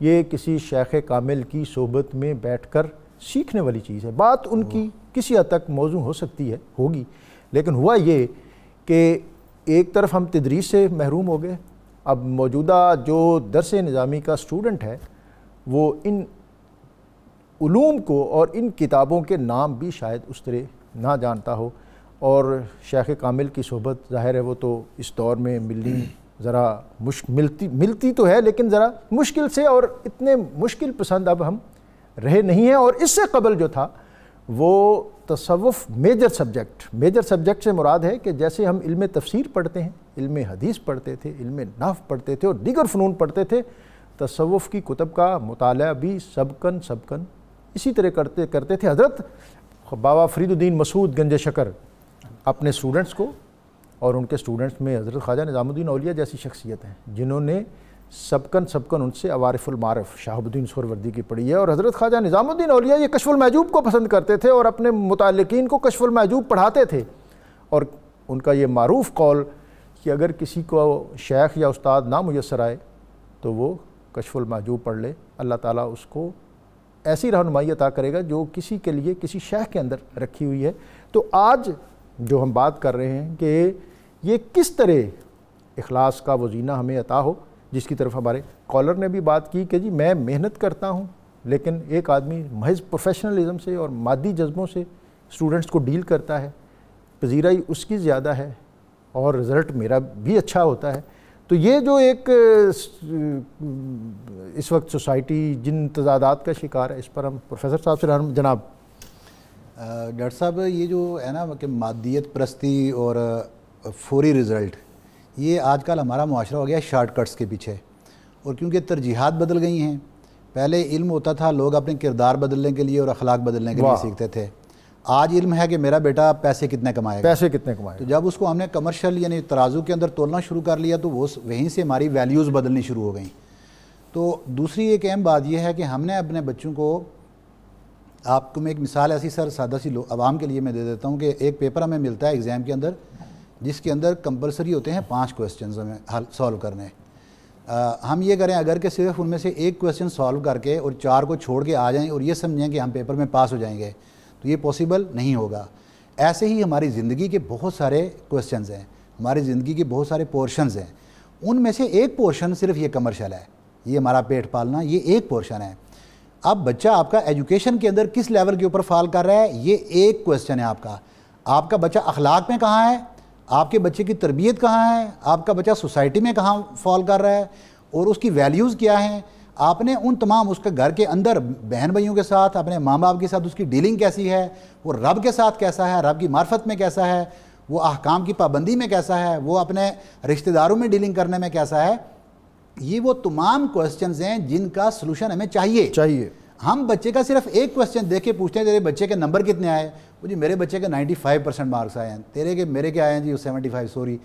یہ کسی شیخ کامل کی صحبت میں بیٹھ کر سیکھنے والی چیز ہے۔ بات ان کی کسی حد تک موزوں ہو سکتی ہے، ہوگی، لیکن ہوا یہ کہ ایک طرف ہم تدریس سے محروم ہو گئے، اب موجودہ جو درس نظامی کا اسٹوڈنٹ ہے وہ ان علوم کو اور ان کتابوں کے نام بھی شاید اس طرح نہ جانتا ہو، اور شیخ کامل کی صحبت ظاہر ہے وہ تو اس دور میں ملنی ذرا ملتی تو ہے، لیکن ذرا مشکل سے، اور اتنے مشکل پسند اب ہم رہے نہیں ہیں۔ اور اس سے قبل جو تھا وہ تصوف میجر سبجیکٹ سے مراد ہے کہ جیسے ہم علم تفسیر پڑھتے ہیں، علم حدیث پڑھتے تھے، علم نحو پڑھتے تھے اور دیگر فنون پڑھتے تھے، تصوف کی کتب کا مطالعہ بھی سبکن اسی طرح کرتے تھے۔ حضرت بابا فرید الدین مسعود گنج شکر اپنے اسٹوڈنٹس کو، اور ان کے اسٹوڈنٹس میں حضرت خواجہ نظام الدین اولیاء جیسی شخصیت ہیں جنہوں نے سبکن ان سے عوارف المعارف شہاب الدین سہروردی کی پڑھی ہے، اور حضرت خواجہ نظام الدین اولیاء یہ کشف المحجوب کو پسند کرتے تھے اور اپنے متعلقین کو کشف المحجوب پڑھاتے تھے، اور ان کا یہ معروف قول کہ اگر کسی کو شیخ یا استاد نہ میسر آئے تو وہ کشف المحجوب پڑھ لے، اللہ تعالیٰ اس کو ایسی رہنمائی عطا کرے گا جو کسی کے لیے کسی شیخ کے اندر رکھی ہوئی ہے۔ تو آج جو ہم بات کر رہے ہیں کہ یہ کس طرح اخلاص کا وہ زینہ ہمیں عطا ہو، جس کی طرف ہمارے کالر نے بھی بات کی کہ جی میں محنت کرتا ہوں، لیکن ایک آدمی محض پروفیشنلزم سے اور مادی جذبوں سے اسٹوڈنٹس کو ڈیل کرتا ہے، پذیرائی اس کی زیادہ ہے اور رزلٹ میرا بھی اچھا ہوتا ہے۔ تو یہ جو ایک اس وقت سوسائٹی جن تضادات کا شکار ہے، اس پر ہم پروفیسر صاحب سے جناب۔ ڈاکٹر صاحب یہ جو ہے نا کہ مادیت پرستی اور فوری رزلٹ، یہ آج کل ہمارا معاشرہ ہو گیا شارٹ کٹس کے پیچھے، اور کیونکہ ترجیحات بدل گئی ہیں۔ پہلے علم ہوتا تھا لوگ اپنے کردار بدلنے کے لیے اور اخلاق بدلنے کے لیے سیکھتے تھے، آج علم ہے کہ میرا بیٹا پیسے کتنے کمائے گا، تو جب اس کو ہم نے کمرشل یعنی ترازو کے اندر تولنا شروع کر لیا تو وہ وہیں سے ہماری ویلیوز بدلنی شروع ہو گئیں۔ تو دوسری ایک اہم بات یہ ہے کہ ہم نے اپنے بچوں کو، آپ کو میں ایک مثال ایسی سر سادہ سی عوام کے لیے میں دے دیتا ہوں کہ ایک پیپر ہمیں ملتا ہے ایگزام کے اندر، جس کے اندر کمپلسری ہوتے ہیں 5 کویسچنز ہمیں حل سالو کرنے۔ ہم یہ کریں اگر کہ صرف ان میں سے ایک کویسچن سالو کر کے اور 4 کو چھوڑ کے آ جائیں اور یہ سمجھیں کہ ہم پیپر میں پاس ہو جائیں گے، تو یہ پاسبل نہیں ہوگا۔ ایسے ہی ہماری زندگی کے بہت سارے کویسچنز ہیں، ہماری زندگی کے بہت سارے پورشنز ہیں، ان میں سے ایک پورشن صرف یہ کمرشل ہے، یہ ہمارا پیٹ پالنا، یہ ایک پورشن ہے۔ اب بچہ آپ کا ایجوکیشن کے اندر کس لیول کے اوپر فال کر رہا ہے، یہ ایک کویسچن ہے آپ کا بچہ اخلاق میں کہاں ہے، آپ کے بچے کی تربیت کہاں ہے، آپ کا بچہ سوسائٹی میں کہاں فال کر رہا ہے اور اس کی ویلیوز کیا ہیں۔ آپ نے ان تمام اس کے گھر کے اندر بہن بھائیوں کے ساتھ، اپنے ماں باپ کے ساتھ اس کی ڈیلنگ کیسی ہے، وہ رب کے ساتھ کیسا ہے، رب کی معرفت میں کیسا ہے، وہ احکام کی پابندی میں کیسا ہے، وہ اپنے رشتہ داروں میں ڈیلنگ کرنے میں کیسا ہے۔ یہ وہ تمام کویسچنز ہیں جن کا سلوشن ہمیں چاہیے۔ ہم بچے کا صرف ایک کویسچن دیکھ کے پوچھتے ہیں تیرے بچے کے نمبر کتنے آئے، وہ جی میرے بچے کے 95% مارکس آئے ہیں، تیرے کے میرے کے آئے ہیں جی 75، سوری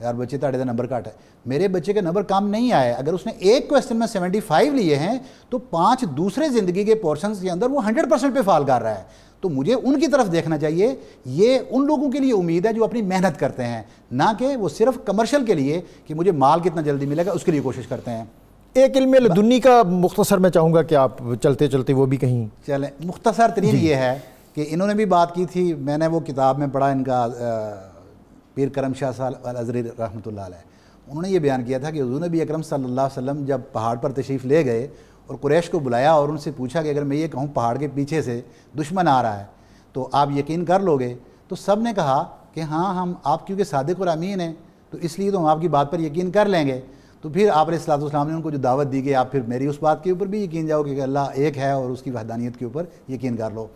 یار بچے تاڑے دا نمبر کٹ ہے، میرے بچے کے نمبر کم نہیں آئے۔ اگر اس نے ایک کویسچن میں 75 لیے ہیں تو 5 دوسرے زندگی کے پورشنز کے اندر وہ 100% پہ فال کر رہا ہے، تو مجھے ان کی طرف دیکھنا چاہیے۔ یہ ان لوگوں کے لیے امید ہے جو اپنی محنت کرتے ہیں، نہ کہ وہ صرف کمرشل کے لیے کہ مجھے مال کتنا جلدی ملے گا اس کے لیے کوشش کرتے ہیں۔ ایک علم لدنی کا مختصر میں چاہوں گا کہ آپ چلتے چلتے وہ بھی کہیں چلیں۔ مختصر ترین یہ ہے کہ انہوں نے بھی بات کی تھی، میں نے وہ کتاب میں پڑھا ان کا پیر کرم شاہ صاحب الازہری رحمۃ اللہ علیہ، انہوں نے یہ بیان کیا تھا کہ حضور نبی اکرم صلی اللہ علیہ وسلم جب پہاڑ پر تشریف لے گئے اور قریش کو بلایا اور ان سے پوچھا کہ اگر میں یہ کہوں پہاڑ کے پیچھے سے دشمن آ رہا ہے تو آپ یقین کر لو گے، تو سب نے کہا کہ ہاں ہم آپ کیونکہ صادق اور امین ہیں تو اس لیے تو ہم آپ کی بات پر یقین کر لیں گے۔ تو پھر آپ علیہ الصلوۃ والسلام نے ان کو جو دعوت دی کہ آپ پھر میری اس بات کے اوپر بھی یقین جاؤ کہ اللہ ایک ہے اور اس کی وحدانیت کے اوپر یقین کر لو۔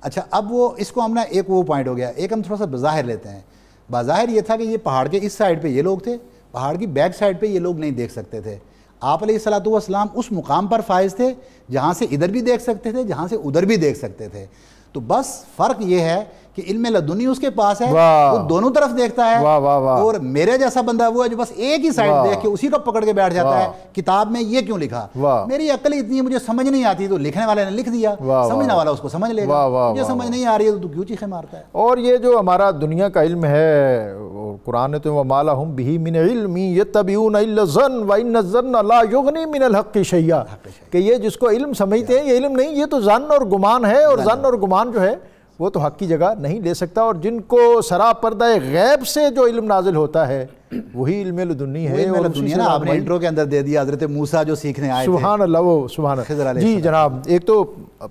اچھا اب وہ اس کو ہم نے ایک وہ پوائنٹ ہو گیا، ایک ہم تھوڑا سا بظاہر لیتے ہیں۔ بظاہر یہ تھا کہ یہ پہاڑ کے اس سائڈ پہ یہ لوگ تھے، پہاڑ کی بیک سائڈ پہ یہ لوگ نہیں دیکھ سکتے تھے۔ آپ علیہ الصلوۃ والسلام اس مقام پر فائز تھے جہاں سے ادھر بھی دیکھ سکتے تھے، جہاں سے ادھر بھی دیکھ سکتے تھے۔ تو بس فرق یہ ہے کہ علم لدنی اس کے پاس ہے، وہ دونوں طرف دیکھتا ہے، اور میرے جیسا بندہ وہ ہے جو بس ایک ہی سائڈ دیکھ کے اسی کو پکڑ کے بیٹھ جاتا ہے، کتاب میں یہ کیوں لکھا، میری عقل اتنی ہے مجھے سمجھ نہیں آتی تو لکھنے والے نے لکھ دیا، سمجھنے والا اس کو سمجھ لے گا، مجھے سمجھ نہیں آ رہی ہے تو کیوں چیخیں مارتا ہے۔ اور یہ جو ہمارا دنیا کا علم ہے، قرآن نے تو وَمَا لَهُم بِهِ مِنْ عِلْمٍ يَتَّبِعُونَ إِلَّا الظَّنَّ وَإِنَّ الظَّنَّ لَا يُغْنِي مِنَ الْحَقِّ شَيْئًا، کہ یہ جس کو علم سمجھتے ہیں یہ علم نہیں، یہ تو ظن اور گمان ہے، اور ظن اور گمان جو ہے وہ تو حق کی جگہ نہیں لے سکتا۔ اور جن کو سراپردہ غیب سے جو علم نازل ہوتا ہے وہی علم لدنی ہے۔ اور نا آپ نے انٹرو کے اندر دے دیا حضرت موسیٰ جو سیکھنے آئے تھے، سبحان اللہ، وہ سبحان اللہ۔ جی جناب، ایک تو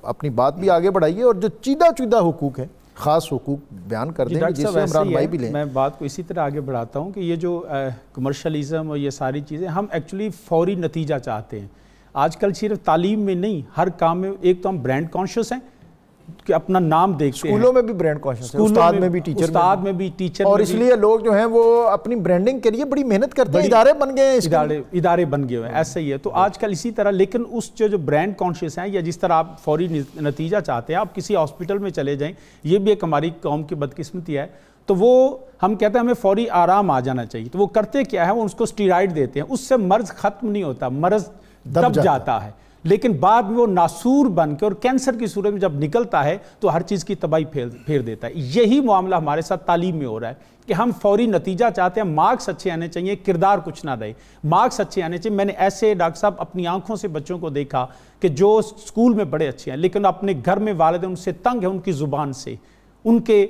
اپنی بات بھی آگے بڑھائیے اور جو چیدہ حقوق ہیں، خاص حقوق بیان کر دیں جس سے ہم رہنمائی بھی لیں۔ میں بات کو اسی طرح آگے بڑھاتا ہوں کہ یہ جو کمرشلزم اور یہ ساری چیزیں ہم ایکچولی فوری نتیجہ چاہتے ہیں۔ آج کل صرف تعلیم میں نہیں، ہر کام میں ایک تو ہم برانڈ کانشیس ہیں کہ اپنا نام دیکھتے ہیں، اسکولوں میں بھی برانڈ کانشیس ہے، استاد میں بھی ٹیچر، اور اس لیے لوگ جو ہیں وہ اپنی برانڈنگ کے لیے بڑی محنت کرتے ہیں، ادارے بن گئے ہیں، ادارے بن گئے ہیں، ایسا ہی ہے۔ تو آج کل اسی طرح، لیکن اس جو برانڈ کانشیس ہیں یا جس طرح آپ فوری نتیجہ چاہتے ہیں، آپ کسی ہاسپٹل میں چلے جائیں، یہ بھی ایک ہماری قوم کی بدقسمتی ہے، تو وہ ہم کہتے ہیں ہمیں فوری آرام آ جانا چاہیے، تو وہ کرتے کیا ہے، وہ اس کو اسٹیرائڈ دیتے ہیں، اس سے مرض ختم نہیں ہوتا، مرض دب جاتا ہے۔ لیکن بعد میں وہ ناسور بن کے اور کینسر کی صورت میں جب نکلتا ہے تو ہر چیز کی تباہی پھیر دیتا ہے۔ یہی معاملہ ہمارے ساتھ تعلیم میں ہو رہا ہے کہ ہم فوری نتیجہ چاہتے ہیں، مارکس اچھے آنے چاہیے، کردار کچھ نہ رہے، مارکس اچھے آنے چاہیے۔ میں نے ایسے ڈاکٹر صاحب اپنی آنکھوں سے بچوں کو دیکھا کہ جو اسکول میں بڑے اچھے ہیں لیکن اپنے گھر میں والدین ان سے تنگ ہیں، ان کی زبان سے، ان کے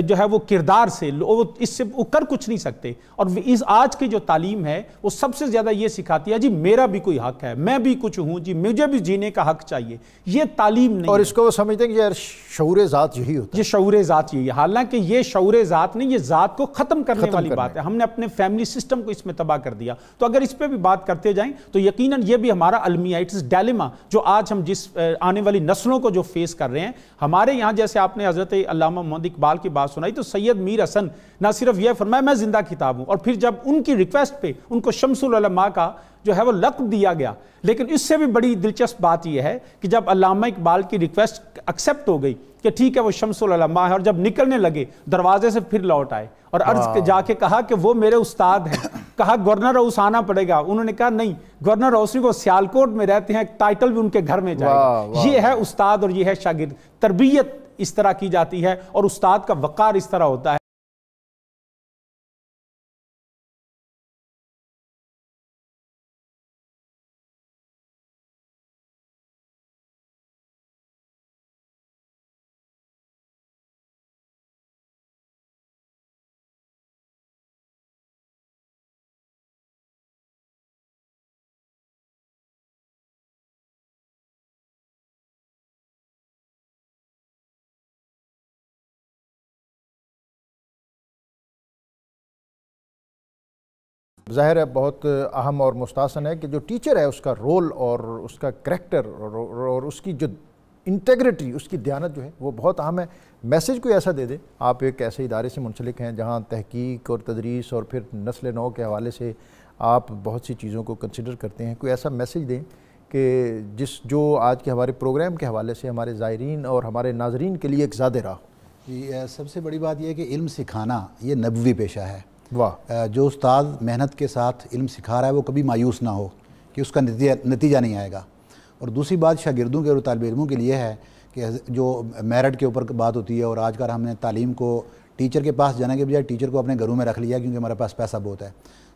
جو ہے وہ کردار سے، اس سے وہ کر کچھ نہیں سکتے۔ اور اس آج کی جو تعلیم ہے وہ سب سے زیادہ یہ سکھاتی ہے جی میرا بھی کوئی حق ہے، میں بھی کچھ ہوں، جی مجھے بھی جینے کا حق چاہیے۔ یہ تعلیم نہیں، اور اس کو وہ سمجھتے ہیں کہ یار شعور ذات یہی ہوتا ہے، یہ شعور ذات یہی ہے، حالانکہ یہ شعور ذات نہیں، یہ ذات کو ختم کرنے والی بات ہے۔ ہم نے اپنے فیملی سسٹم کو اس میں تباہ کر دیا۔ تو اگر اس پہ بھی بات کرتے جائیں تو یقیناً یہ بھی ہمارا المیائٹس ڈیلیما جو آج ہم جس آنے والی نسلوں کو جو فیس کر رہے ہیں، ہمارے یہاں جیسے آپ نے حضرت علامہ محمد اقبال کی بات سنائی تو سید میر حسن نہ صرف یہ فرمایا میں زندہ کتاب ہوں، اور پھر جب ان کی ریکویسٹ پہ ان کو شمس العلماء کا جو ہے وہ لقب دیا گیا۔ لیکن اس سے بھی بڑی دلچسپ بات یہ ہے کہ جب علامہ اقبال کی ریکویسٹ ایکسیپٹ ہو گئی کہ ٹھیک ہے وہ شمس العلماء ہے، اور جب نکلنے لگے دروازے سے پھر لوٹ آئے اور عرض جا کے کہا کہ وہ میرے استاد ہیں۔ کہا گورنر ہاؤس آنا پڑے گا، انہوں نے کہا نہیں، گورنر ہاؤس وہ سیالکوٹ میں رہتے ہیں، ٹائٹل بھی ان کے گھر میں جائے گا۔ یہ ہے استاد اور یہ ہے شاگرد، تربیت اس طرح کی جاتی ہے اور استاد کا وقار اس طرح ہوتا ہے۔ ظاہر ہے بہت اہم اور مستحسن ہے کہ جو ٹیچر ہے اس کا رول اور اس کا کریکٹر اور اس کی جو انٹیگریٹی، اس کی دیانت جو ہے وہ بہت اہم ہے۔ میسیج کوئی ایسا دے دیں، آپ ایک ایسے ادارے سے منسلک ہیں جہاں تحقیق اور تدریس اور پھر نسل نو کے حوالے سے آپ بہت سی چیزوں کو کنسیڈر کرتے ہیں، کوئی ایسا میسیج دیں کہ جو آج کے ہمارے پروگرام کے حوالے سے ہمارے زائرین اور ہمارے ناظرین کے لیے ایک زیادہ راہ ہو۔ جی، سب سے بڑی بات یہ ہے کہ علم سکھانا یہ نبوی پیشہ ہے۔ واہ، جو استاد محنت کے ساتھ علم سکھا رہا ہے وہ کبھی مایوس نہ ہو کہ اس کا نتیجہ نہیں آئے گا۔ اور دوسری بات شاگردوں کے اور طالب علموں کے لیے ہے کہ جو میرٹ کے اوپر بات ہوتی ہے، اور آج کل ہم نے تعلیم کو ٹیچر کے پاس جانے کے بجائے ٹیچر کو اپنے گھروں میں رکھ لیا کیونکہ ہمارے پاس پیسہ بہت ہے۔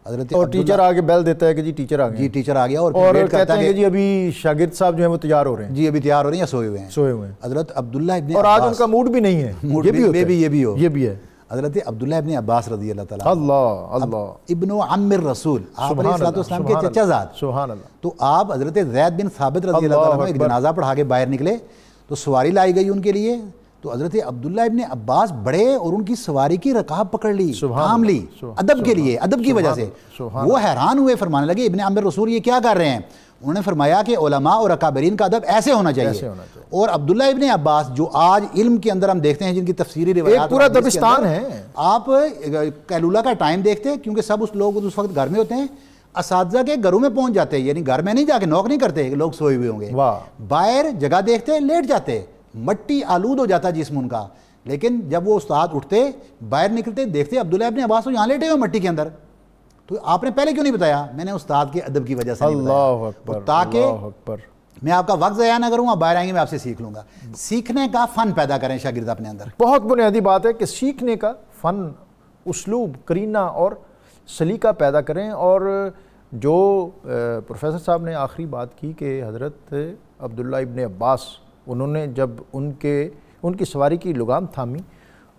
حضرت اور ٹیچر آگے بیل دیتا ہے کہ جی ٹیچر آ گئے، جی ٹیچر آ گیا، اور کہتے ہیں کہ جی ابھی شاگرد صاحب جو ہیں وہ تیار ہو رہے ہیں، جی ابھی تیار ہو رہے ہیں یا سوئے ہوئے ہیں۔ حضرت عبداللہ ابن اور آج ان کا موڈ بھی نہیں ہے، یہ بھی ہے۔ حضرت عبداللہ ابن عباس رضی اللہ تعالیٰ اللہ ابن عم الرسول، آپ علیہ السلام کے چچا زاد، سبحان اللہ۔ تو آپ حضرت زید بن ثابت رضی اللہ تعالیٰ ایک جنازہ پڑھا کے باہر نکلے تو سواری لائی گئی ان کے لیے، تو حضرت عبداللہ ابن عباس بڑے اور ان کی سواری کی رکاب پکڑ لی، تھام لی، ادب کے لیے، ادب کی وجہ سے وہ حیران ہوئے، فرمانے لگے ابن عم الرسول یہ کیا کر رہے ہیں؟ انہوں نے فرمایا کہ علماء اور اکابرین کا ادب ایسے ہونا چاہیے۔ اور عبداللہ ابن عباس جو آج علم کے اندر ہم دیکھتے ہیں جن کی تفسیری روایات، ایک پورا دبستان ہے۔ آپ قیلولہ کا ٹائم دیکھتے کیونکہ سب اس لوگ اس وقت گھر میں ہوتے ہیں، اساتذہ کے گھروں میں پہنچ جاتے ہیں، یعنی گھر میں نہیں جا کے نوک نہیں کرتے، لوگ سوئے ہوئے ہوں گے، باہر جگہ دیکھتے لیٹ جاتے، مٹی آلود ہو جاتا جسم ان کا، لیکن جب وہ استاد اٹھتے باہر نکلتے دیکھتے عبداللہ ابن عباس تو یہاں لیٹے ہوئے مٹی کے اندر، تو آپ نے پہلے کیوں نہیں بتایا؟ میں نے استاد کے ادب کی وجہ سے نہیں بتایا، اللہ اکبر، تاکہ اللہ اکبر، میں آپ کا وقت ضائع نہ کروں، آپ باہر آئیں گے میں آپ سے سیکھ لوں گا۔ سیکھنے کا فن پیدا کریں شاگرد اپنے اندر۔ بہت بنیادی بات ہے کہ سیکھنے کا فن، اسلوب، قرینہ اور سلیقہ پیدا کریں۔ اور جو پروفیسر صاحب نے آخری بات کی کہ حضرت عبداللہ ابن عباس، انہوں نے جب ان کی سواری کی لگام تھامی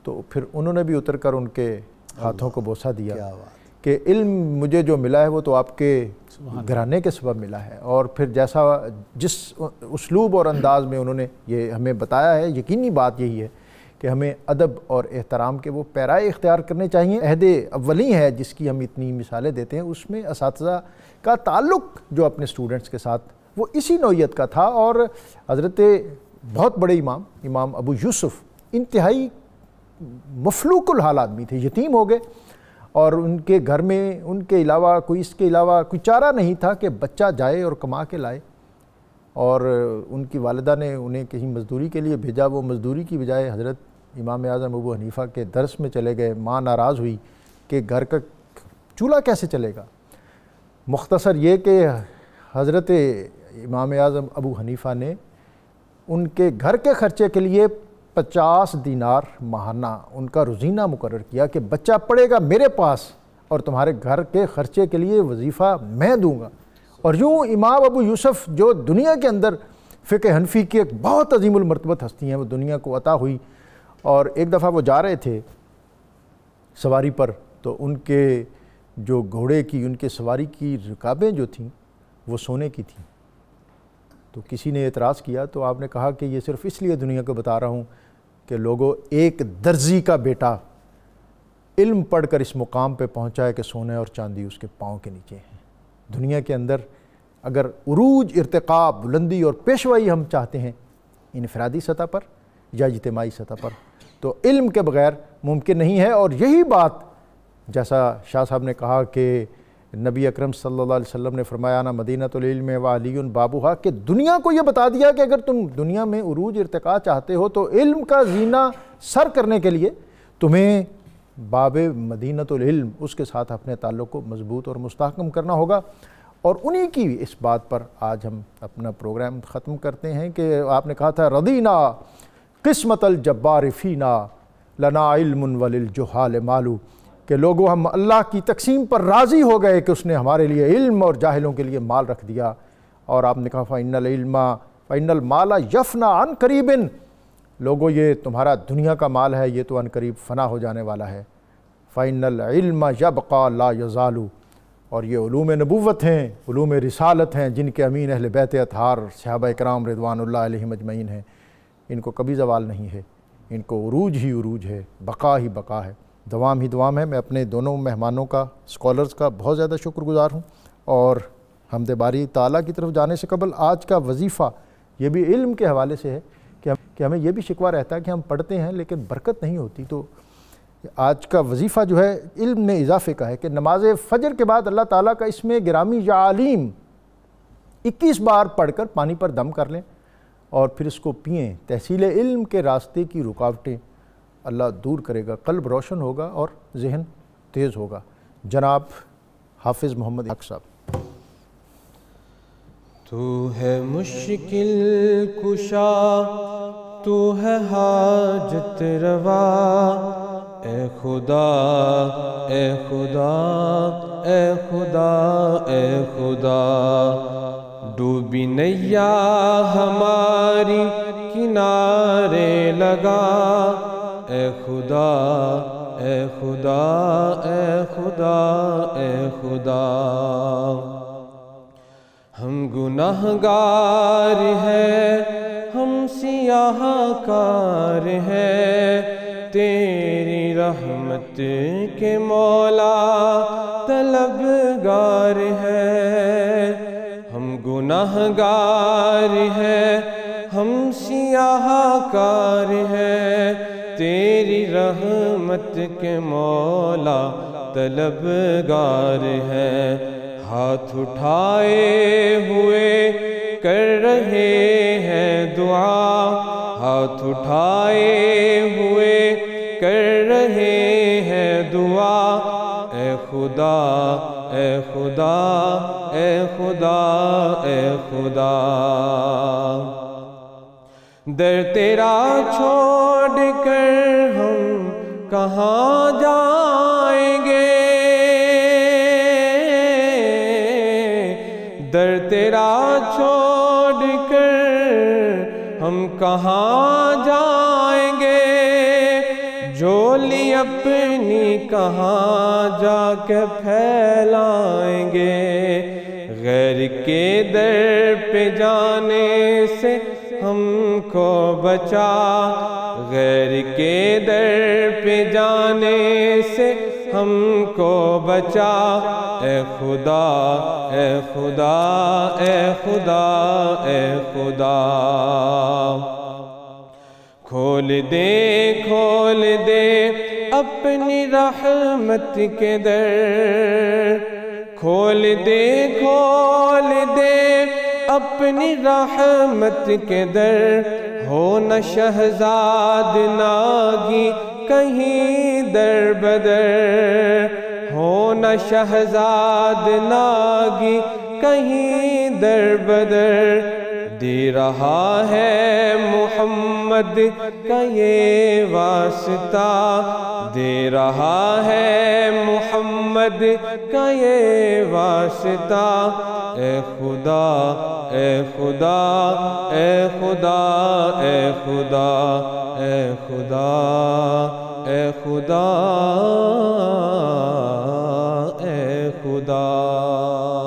تو پھر انہوں نے بھی اتر کر ان کے ہاتھوں کو بوسہ دیا کہ علم مجھے جو ملا ہے وہ تو آپ کے گھرانے کے سبب ملا ہے۔ اور پھر جس اسلوب اور انداز میں انہوں نے یہ ہمیں بتایا ہے، یقینی بات یہی ہے کہ ہمیں ادب اور احترام کے وہ پیرائے اختیار کرنے چاہیے۔ عہد اولی ہے جس کی ہم اتنی مثالیں دیتے ہیں، اس میں اساتذہ کا تعلق جو اپنے اسٹوڈنٹس کے ساتھ وہ اسی نوعیت کا تھا۔ اور حضرت بہت بڑے امام ابو یوسف انتہائی مفلوق الحال آدمی تھے، یتیم ہو گئے، اور ان کے گھر میں ان کے علاوہ اس کے علاوہ کوئی چارہ نہیں تھا کہ بچہ جائے اور کما کے لائے۔ اور ان کی والدہ نے انہیں کہیں مزدوری کے لیے بھیجا، وہ مزدوری کی بجائے حضرت امام اعظم ابو حنیفہ کے درس میں چلے گئے۔ ماں ناراض ہوئی کہ گھر کا چولہا کیسے چلے گا۔ مختصر یہ کہ حضرت امام اعظم ابو حنیفہ نے ان کے گھر کے خرچے کے لیے 50 دینار ماہانہ ان کا روزینہ مقرر کیا کہ بچہ پڑھے گا میرے پاس اور تمہارے گھر کے خرچے کے لیے وظیفہ میں دوں گا۔ اور یوں امام ابو یوسف جو دنیا کے اندر فقہ حنفی کی ایک بہت عظیم المرتبت ہستی ہیں، وہ دنیا کو عطا ہوئی، اور ایک دفعہ وہ جا رہے تھے سواری پر، تو ان کے جو گھوڑے کی ان کے سواری کی رکابیں جو تھیں وہ سونے کی تھیں۔ تو کسی نے اعتراض کیا تو آپ نے کہا کہ یہ صرف اس لیے دنیا کو بتا رہا ہوں کہ لوگوں، ایک درزی کا بیٹا علم پڑھ کر اس مقام پہ پہنچا ہے کہ سونے اور چاندی اس کے پاؤں کے نیچے ہیں۔ دنیا کے اندر اگر عروج، ارتقاء، بلندی اور پیشوائی ہم چاہتے ہیں انفرادی سطح پر یا اجتماعی سطح پر، تو علم کے بغیر ممکن نہیں ہے۔ اور یہی بات جیسا شاہ صاحب نے کہا کہ نبی اکرم صلی اللہ علیہ وسلم نے فرمایا نا مدینۃ العلم و علی بابوہا، کہ دنیا کو یہ بتا دیا کہ اگر تم دنیا میں عروج ارتقاء چاہتے ہو تو علم کا زینہ سر کرنے کے لیے تمہیں باب مدینۃ العلم اس کے ساتھ اپنے تعلق کو مضبوط اور مستحکم کرنا ہوگا۔ اور انہی کی اس بات پر آج ہم اپنا پروگرام ختم کرتے ہیں کہ آپ نے کہا تھا رضینا قسمت الجبار فینا لنا علم وللجہال مالو، کہ لوگوں ہم اللہ کی تقسیم پر راضی ہو گئے کہ اس نے ہمارے لیے علم اور جاہلوں کے لیے مال رکھ دیا۔ اور آپ نے کہا فَإِنَّ الْعِلْمَ فَإِنَّ الْمَالَ يَفْنَى عَنْ قَرِيبٍ، لوگوں یہ تمہارا دنیا کا مال ہے، یہ تو عن قریب فنا ہو جانے والا ہے۔ فَإِنَّ الْعِلْمَ يَبْقَى لَا يَزَالُ، اور یہ علوم نبوت ہیں، علوم رسالت ہیں، جن کے امین اہل بیت اطہار صحابہ اکرام رضوان اللہ علیہم اجمعین ہیں، ان کو کبھی زوال نہیں ہے، ان کو عروج ہی عروج ہے، بقا ہی بقا ہے، دوام ہی دوام ہے۔ میں اپنے دونوں مہمانوں کا، اسکالرز کا بہت زیادہ شکر گزار ہوں، اور حمد باری تعالیٰ کی طرف جانے سے قبل آج کا وظیفہ یہ بھی علم کے حوالے سے ہے کہ ہمیں یہ بھی شکوہ رہتا ہے کہ ہم پڑھتے ہیں لیکن برکت نہیں ہوتی۔ تو آج کا وظیفہ جو ہے علم میں اضافے کا ہے کہ نماز فجر کے بعد اللہ تعالیٰ کا اسم گرامی یا علیم 21 بار پڑھ کر پانی پر دم کر لیں اور پھر اس کو پئیں۔ تحصیل علم کے راستے کی رکاوٹیں اللہ دور کرے گا، قلب روشن ہوگا اور ذہن تیز ہوگا۔ جناب حافظ محمد حق صاحب۔ تو ہے مشکل کشا، تو ہے حاجت روا، اے خدا اے خدا اے خدا اے خدا، ڈوبی نیا ہماری کنارے لگا، اے خدا اے خدا اے خدا اے خدا۔ ہم گناہ گار ہیں، ہم سیاہ کار ہیں، تیری رحمت کے مولا طلبگار ہے۔ ہم گناہ گار ہیں، ہم سیاہ کار ہیں، تیری رحمت کے مولا طلبگار ہے۔ ہاتھ اٹھائے ہوئے کر رہے ہیں دعا، ہاتھ اٹھائے ہوئے کر رہے ہیں دعا، اے خدا اے خدا اے خدا اے خدا۔ در تیرا چھوڑ کر ہم کہاں جائیں گے، در تیرا چھوڑ کر ہم کہاں جائیں گے، جھولی اپنی کہاں جا کے پھیلائیں گے، غیر کے در پہ جانے سے ہم کو بچا، غیر کے در پہ جانے سے ہم کو بچا، اے خدا اے خدا اے خدا اے خدا۔ کھول دے اپنی رحمت کے در، کھول دے اپنی رحمت کے در، ہو نہ شہزاد ناگی کہیں در بدر، ہو نہ شہزاد ناگی کہیں در بدر دے رہا ہے محمد کا یہ واسطہ، دے رہا ہے محمد کا یہ واسطہ۔ اے خدا اے خدا اے خدا اے خدا اے خدا اے خدا اے خدا۔